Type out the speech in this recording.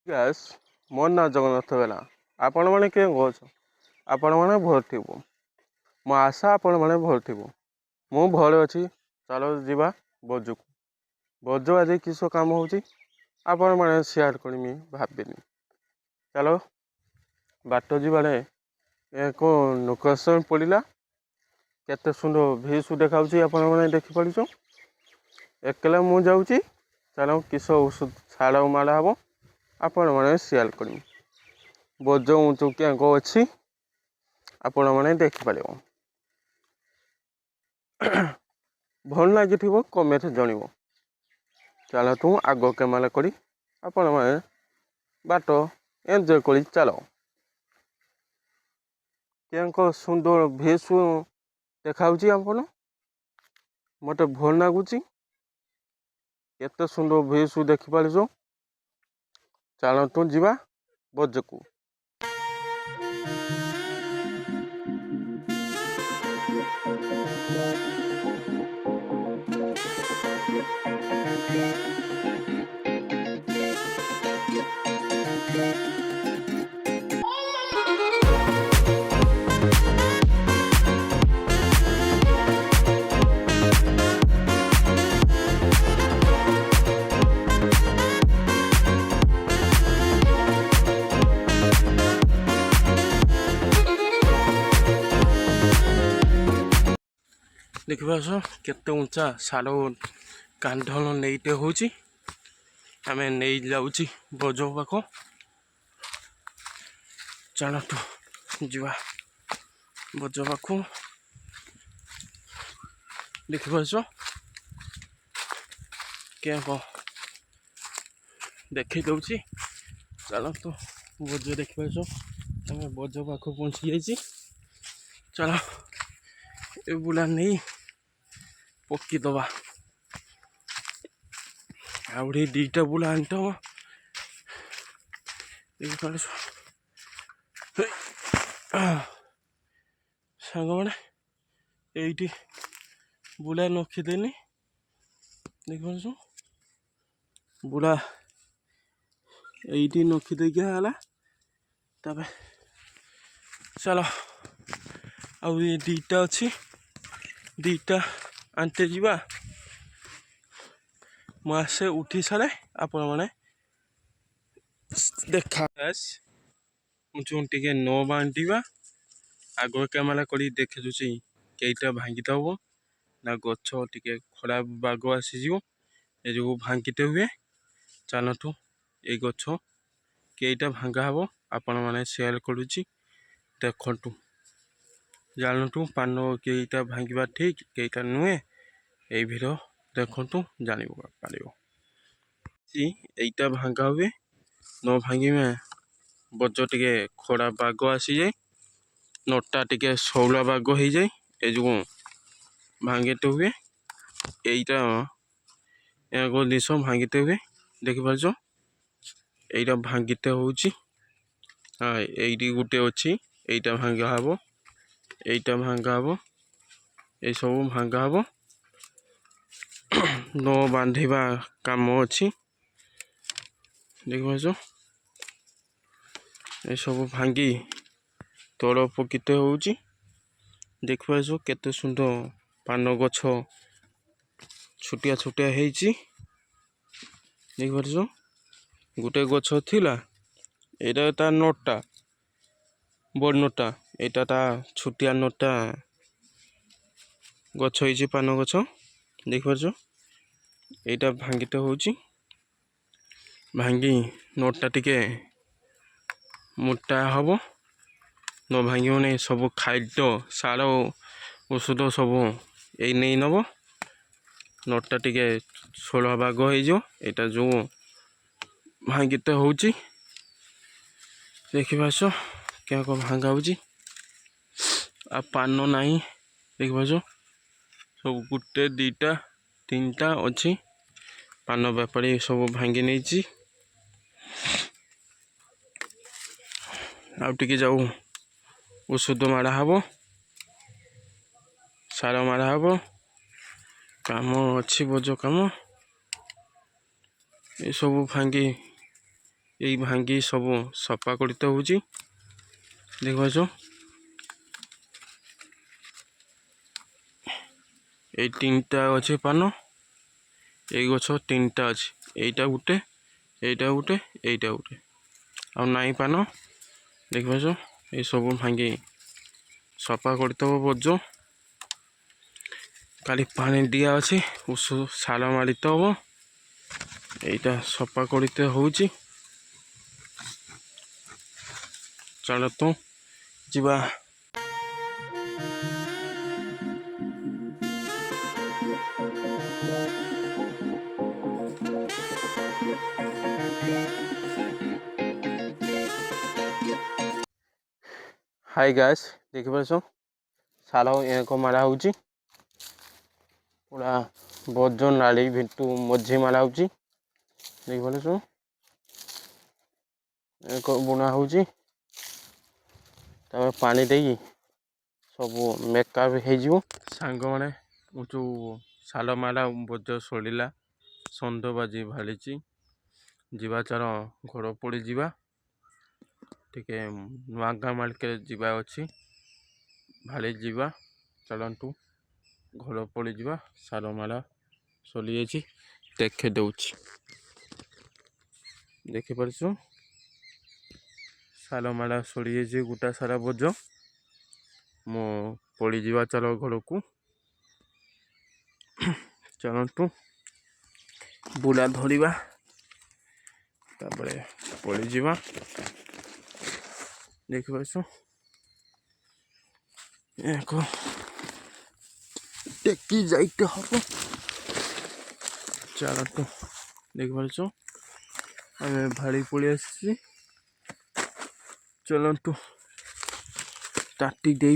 Gas ମୋ ନାଁ ଜଗନ୍ନାଥ ବେଲା। ଆପଣମାନେ କେଉଁ କହୁଛ? ଆପଣମାନେ ଭଲ ଥିବ। ମୋ ଆଶା ଆପଣମାନେ ଭଲ ଥିବ। ମୁଁ ଭଲ ଅଛି। ଚାଲ ଯିବା ବଜକୁ। ବଜ ଆଜି କିସ କାମ ହେଉଛି ଆପଣମାନେ ସେୟାର କରିମି ଭାବିନି। ଚାଲ ବାଟ ଯିବାରେ ଏକ ଲୋକେସନ୍ ପଡ଼ିଲା। କେତେ ସୁନ୍ଦର ଭିୟୁ ଦେଖାଉଛି ଆପଣମାନେ ଦେଖିପାରୁଛ। ଏକଲା ମୁଁ ଯାଉଛି। ଚାଲ କିସ ଔଷଧ ଛାଡ଼ ମାଡ଼ ହବ ଆପଣମାନେ ସେୟାର କରିମି। ବଜ ଉଁଚୁ କ୍ୟାଙ୍କ ଅଛି ଆପଣମାନେ ଦେଖିପାରିବ। ଭଲ ଲାଗିଥିବ କମେଣ୍ଟ ଜଣିବ। ଚାଲନ୍ତୁ ଆଗ କେମାଲ କରି ଆପଣମାନେ ବାଟ ଏନ୍ଜୟ କରି ଚାଲ। କେଙ୍କ ସୁନ୍ଦର ଭିୟୁ ଦେଖାଉଛି ଆପଣ। ମୋତେ ଭଲ ଲାଗୁଛି। କେତେ ସୁନ୍ଦର ଭିୟୁ ଦେଖିପାରୁଛ। ଚାଲନ୍ତୁ ଯିବା ବଜକୁ। ଦେଖିପାରୁଛ କେତେ ଉଞ୍ଚା ସାର କାନ୍ଧନ ନେଇଟେ ହେଉଛି। ଆମେ ନେଇ ଯାଉଛି ବଜ ପାଖ। ଚାଲନ୍ତୁ ଯିବା ବଜ ପାଖକୁ। ଦେଖିପାରୁଛ କେଙ୍କ ଦେଖେଇ ଦଉଛି। ଚାଲନ୍ତୁ ବଜ ଦେଖିପାରୁଛ ଆମେ ବଜ ପାଖକୁ ପହଞ୍ଚି ଯାଇଛି। ଚାଲ ଏ ବୁଲା ନେଇ ପକିଦବା। ଆହୁରି ଦୁଇଟା ବୁଲା ଆଣିଥବ। ଦେଖିପାରୁଛ ସାଙ୍ଗମାନେ ଏଇଠି ବୁଲା ନଖିଦେନି। ଦେଖିପାରୁଛ ବୁଲା ଏଇଠି ନଖି ଦେଇକି ହେଲା। ତାପରେ ଚାଲ ଆଉ ଏ ଦୁଇଟା ଅଛି। ଦୁଇଟା ଆଣିତେ ଯିବା। ମୁଁ ଆସେ ଉଠି ସାରେ ଆପଣମାନେ ଦେଖା। ମୁଁ ଟିକେ ନ ବାନ୍ଧିବା ଆଗ କ୍ୟାମେରା କରି ଦେଖି ଦଉଛି କେଇଟା ଭାଙ୍ଗିଦବ ନା ଗଛ ଟିକେ ଖରାପ ବାଗ ଆସିଯିବ। ଏ ଯୋଗୁଁ ଭାଙ୍ଗିତେ ହୁଏ। ଚାଲନ୍ତୁ ଏଇ ଗଛ କେଇଟା ଭାଙ୍ଗା ହବ ଆପଣମାନେ ସେୟାର କରୁଛି ଦେଖନ୍ତୁ। ଜାଣନ୍ତୁ ପାନ କେଇଟା ଭାଙ୍ଗିବା ଠିକ୍ କେଇଟା ନୁହେଁ। ଏଇ ଭିଡ଼ିଓ ଦେଖନ୍ତୁ ଜାଣିବ ପାରିବ। ଏଇଟା ଭାଙ୍ଗା ହୁଏ ନ ଭାଙ୍ଗିବେ ବଜ ଟିକେ ଖରା ବାଗ ଆସିଯାଏ। ନଟା ଟିକେ ଶୌଲା ବାଗ ହେଇଯାଏ। ଏ ଯୋଗୁଁ ଭାଙ୍ଗିତେ ହୁଏ। ଏଇଟା ଏକ ଜିନିଷ ଭାଙ୍ଗିତେ ହୁଏ। ଦେଖିପାରୁଛ ଏଇଟା ଭାଙ୍ଗିତେ ହଉଛି। ଏଇଠି ଗୋଟେ ଅଛି ଏଇଟା ଭାଙ୍ଗା ହବ। ଏଇଟା ଭାଙ୍ଗା ହବ। ଏଇସବୁ ଭାଙ୍ଗା ହବ। ନ ବାନ୍ଧିବା କାମ ଅଛି। ଦେଖିପାରୁଛ ଏସବୁ ଭାଙ୍ଗି ତଳ ପକିତେ ହଉଛି। ଦେଖିପାରୁଛ କେତେ ସୁନ୍ଦର ପାନ ଗଛ ଛୋଟିଆ ଛୋଟିଆ ହେଇଛି। ଦେଖିପାରୁଛ ଗୋଟେ ଗଛ ଥିଲା ଏଇଟା ତା ନଟା ବଡ଼ ନଟା ଏଇଟା ତା ଛୋଟିଆ ନଟା ଗଛ ହେଇଛି ପାନ ଗଛ। ଦେଖିପାରୁଛ ଏଇଟା ଭାଙ୍ଗିତେ ହଉଛି। ଭାଙ୍ଗି ନଟା ଟିକେ ମୋଟା ହବ। ନ ଭାଙ୍ଗିବନି ସବୁ ଖାଦ୍ୟ ସାର ଔଷଧ ସବୁ ଏଇ ନେଇ ନେବ। ନଟା ଟିକେ ଷୋଳ ବାଗ ହେଇଯିବ। ଏଇଟା ଯେଉଁ ଭାଙ୍ଗିତେ ହଉଛି। ଦେଖିପାରୁଛ କେଉଁ ଭାଙ୍ଗା ହଉଛି। ଆଉ ପାନ ନାହିଁ। ଦେଖିପାରୁଛ ସବୁ ଗୋଟେ ଦୁଇଟା ତିନିଟା ଅଛି। ପାନ ବେପାରୀ ସବୁ ଭାଙ୍ଗି ନେଇଛି। ଆଉ ଟିକେ ଯାଉ ଔଷଧ ମାରା ହବ ସାର ମାରା ହବ। କାମ ଅଛି ବଜ କାମ। ଏସବୁ ଭାଙ୍ଗି এই ভাঙ্গি ସବୁ ସଫା କରିତେ ହେଉଛି। ଦେଖୁଛ এই তিনটা ଅଛି ପାନ। এই ଗଛ ତିନିଟା ଅଛି, এইଟା ଗୋଟେ, এইଟା ଗୋଟେ, এইଟା ଗୋଟେ, ଆଉ ନାଇଁ ପାନ। ଦେଖିପାରୁଛ এই ସବୁ ଭାଙ୍ଗି ସଫା କରିଦେବ ବୋଝ। କାଲି ପାଣି ଦିଆ ଅଛି, ଉଷ ସାର ମାରିତେ ହବ। এইটা ସଫା କରିତେ ହେଉଛି। ଚାଲନ୍ତୁ ଯିବା। ହାଇ ଗାଇସ୍, ଦେଖିପାରୁଛ ସାର ଏକ ମାରା ହେଉଛି। ପୁରା ବୋଝ ନାଳି ଭିତୁ ମଝି ମାରା ହେଉଛି। ଦେଖିପାରୁଛ ଏକ ବୁଣା ହେଉଛି। ତାପରେ ପାଣି ଦେଇକି ସବୁ ମେକଅପ୍ ହେଇଯିବ। ସାଙ୍ଗମାନେ ଯେଉଁ ସାଲ ମାରା ବୋଝ ସରିଲା, ଷଣ୍ଢ ବାଜି ଭାଳିଛି। ଯିବା ଚାଲ ଘର ପଡ଼ି ଯିବା। ଟିକେ ନୂଆ ଗାଁ ମାର୍କେଟ ଯିବା ଅଛି, ଭାଳି ଯିବା। ଚାଲନ୍ତୁ ଘର ପଡ଼ି ଯିବା। ସାର ମାରା ସରିଯାଇଛି, ଦେଖେ ଦେଉଛି। ଦେଖିପାରୁଛ ସାର ମାରା ସରିଯାଇଛି ଗୋଟା ସାରା ବୋଝ। ମୁଁ ପଡ଼ିଯିବା ଚାଲ ଘରକୁ। ଚାଲନ୍ତୁ ବୁଲା ଧରିବା, ତାପରେ ପଡ଼ିଯିବା। ଦେଖିପାରୁଛ ଏକ ଟେକି ଯାଇତେ ହବ। ଚାଲନ୍ତୁ ଦେଖିପାରୁଛ ଆମେ ଭାଳି ପଳେଇ ଆସିଛି। ଚାଲନ୍ତୁ ତାଟି ଦେଇ